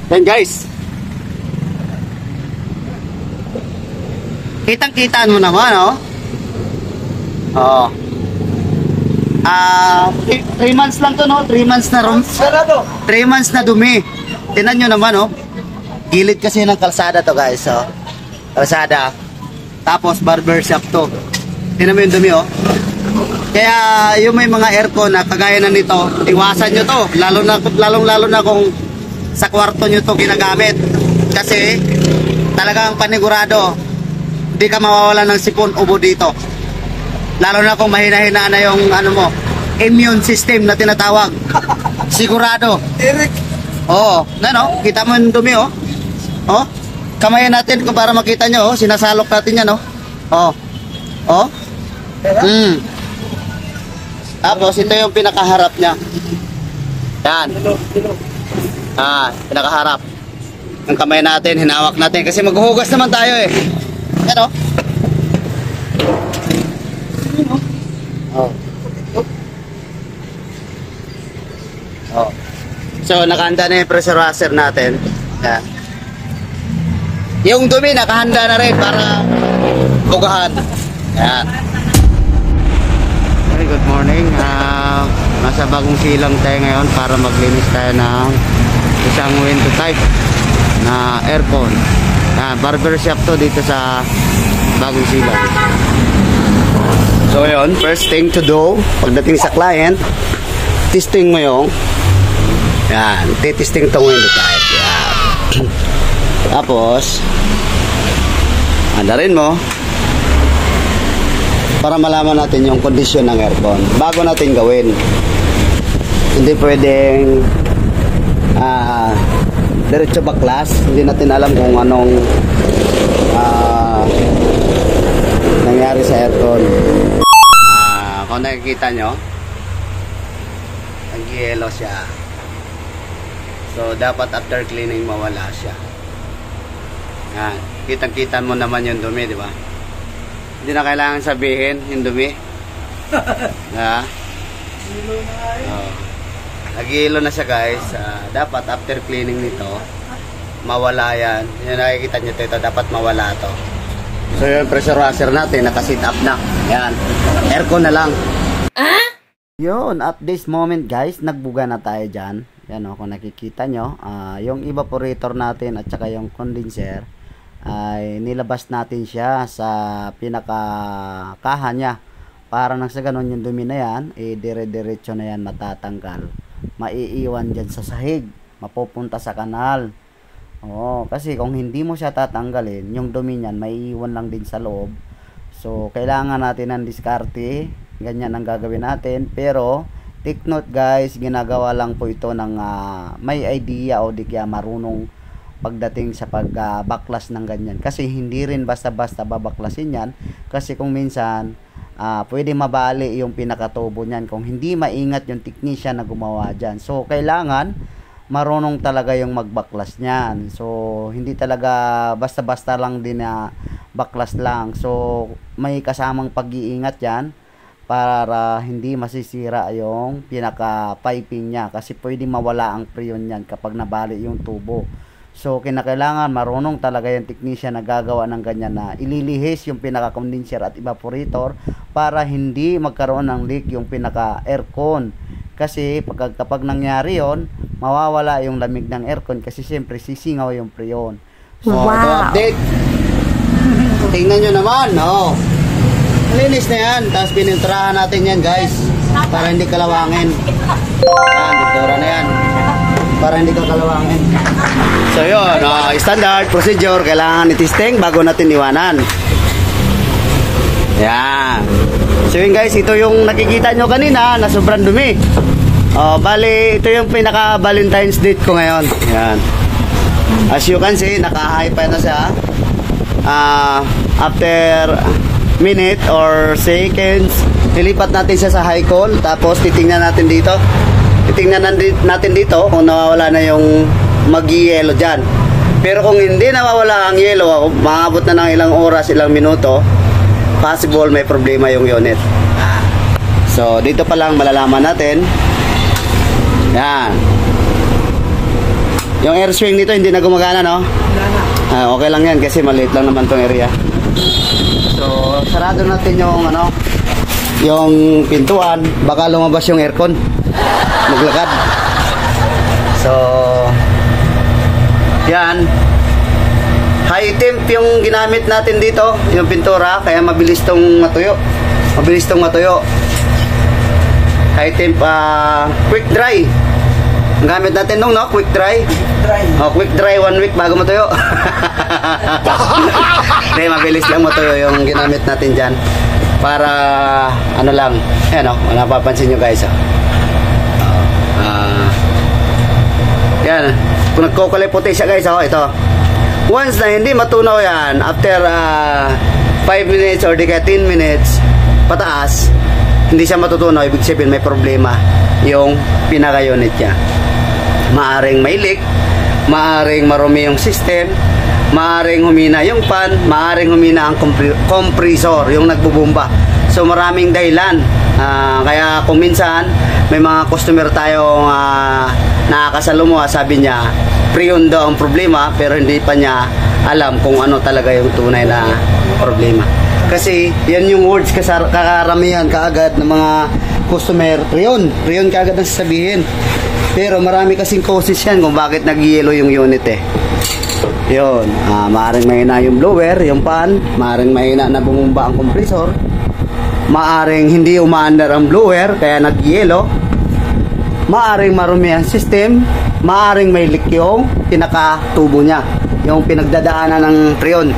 Yan guys. Kitang-kitaan mo naman, oh. Oh. 3 months lang to, no? 3 months na ron. 3 months na dumi. Tingnan nyo naman, oh. Gilid kasi ng kalsada to, guys, oh. Kalsada. Tapos barber shop to. Tingnan mo yung dumi, oh. Kaya yung may mga aircon na kagaya na nito, iwasan nyo to. Lalo na kung sa kwarto nyo to ginagamit. Kasi talagang panigurado, hindi ka mawawala ng sipon ubo dito. Lalo na kung mahina-hinaan na yung ano mo, immune system na tinatawag. Sigurado. Eric. Oo. Ano? Kita mo yung dumi, oh. Oh. Kamayan natin kung para makita nyo, oh. Sinasalok natin yan, oh. Oh. Oh. Tapos ito yung pinakaharap niya. Yan. Pinakaharap. Ang kamay natin, hinawak natin kasi maghuhugas naman tayo eh. Yan, oh. Oh. Oh. So nakahanda na yung pressure washer natin. Yan. Yung dumi nakahanda na rin para bugahan. Yan. Okay, good morning. Nasa bagong silang tayo ngayon para maglinis tayo ng isang window type na aircon. Barber shop to dito sa bagong silang. So yun, first thing to do pagdating sa client, testing mo yung yan, testing itong window type. Yan. Tapos andarin mo para malaman natin yung kondisyon ng aircon bago natin gawin. Hindi pwedeng diretso baklas. Hindi natin alam kung anong nangyari sa aircon. Kung nakikita nyo, nag-yellow siya. So dapat after cleaning mawala siya. Yan. Kitang-kita mo naman yung dumi, di ba? Hindi na kailangan sabihin yung dumi. Nag-yellow na siya, guys. Dapat after cleaning nito mawala yan. Yung nakikita nyo ito, dapat mawala to. So yung pressure washer natin naka-sit up na. Yan. Aircon na lang. Yun, at this moment guys, nagbuga na tayo dyan. Yan o, kung nakikita nyo, yung evaporator natin at saka yung condenser ay nilabas natin siya sa pinakakaha niya. Para nang sa ganun yung dumi na yan, dire-diretso na yan matatanggal. Maiiwan dyan sa sahig, mapupunta sa kanal. Oo, kasi kung hindi mo siya tatanggalin, yung dumi niyan maiiwan lang din sa loob. So kailangan natin ng diskarte. Ganyan ang gagawin natin. Pero take note guys, ginagawa lang po ito ng may idea o di kaya marunong pagdating sa pagbaklas ng ganyan. Kasi hindi rin basta-basta babaklasin yan. Kasi kung minsan pwede mabali yung pinakatubo niyan kung hindi maingat yung technician na gumawa dyan. So kailangan marunong talaga yung magbaklas niyan. So hindi talaga basta-basta lang din na baklas lang. So may kasamang pag-iingat yan para hindi masisira yung pinaka-piping niya kasi pwede mawala ang preyon niyan kapag nabali yung tubo. So kinakailangan marunong talaga yung technician na gagawa ng ganyan na ililihis yung pinaka-condenser at evaporator para hindi magkaroon ng leak yung pinaka-aircon. Kasi kapag nangyari yon, mawawala yung lamig ng aircon kasi siyempre sisingaw yung preyon. So ito update. Tingnan nyo naman, oh. Malinis na yan. Tapos pininturahan natin yan guys para hindi kalawangin. Yan, pintura na yan para hindi ka kalawangin. So yun, standard procedure. Kailangan i-testing bago natin iwanan. Yan. So yun guys, ito yung nakikita nyo kanina na sobrang dumi. Bali, ito yung pinaka Valentine's date ko ngayon. Yan. As you can see, naka-high pa na siya. After minute or seconds, nilipat natin siya sa high call. Tapos titingnan natin dito. Natin dito kung nawawala na yung mag-yellow dyan. Pero kung hindi nawawala ang yellow, maabot na ng ilang oras, ilang minuto, possible may problema yung unit. So dito pa lang malalaman natin. Yan. Yung air swing nito hindi na gumagana, no? Okay lang yan kasi maliit lang naman tong area. So, sarado natin yung ano, yung pintuan, baka lumabas yung aircon. Maglakad. So, yan. High temp yung ginamit natin dito, yung pintura, kaya mabilis tong matuyo. Mabilis tong matuyo. High temp, quick dry. Ang gamit natin nung, no? Quick dry. Quick dry 1 week bago matuyo. Kaya mabilis lang matuyo yung ginamit natin dyan. Para, ano lang, yan o, napapansin nyo guys. Yan, kung nagkukulay puti siya guys, ito. Once na hindi matunaw yan, after 5 minutes or di kaya 10 minutes pataas, hindi siya matutunaw, ibig sabihin may problema yung pinaka-unit niya. Maaring may leak, maaring marumi yung system, maaring humina yung fan, maaring humina ang compressor, yung nagbubumba. So maraming dahilan. Kaya kung minsan may mga customer tayong nakakasalumuha, sabi niya pre-on daw ang problema pero hindi pa niya alam kung ano talaga yung tunay na problema. Kasi yan yung words kakaramihan kaagad ng mga customer, pre-on kaagad ang sasabihin. Pero marami kasing causes yan kung bakit nag-yellow yung unit eh. Yun, maaaring mahina yung blower, yung fan, maaaring mahina na bumumba ang compressor, maaaring hindi umaandar ang blower kaya nag-yellow, maaring marumi ang system, maaring may leak yung pinaka-tubo niya, yung pinagdadaanan ng freon.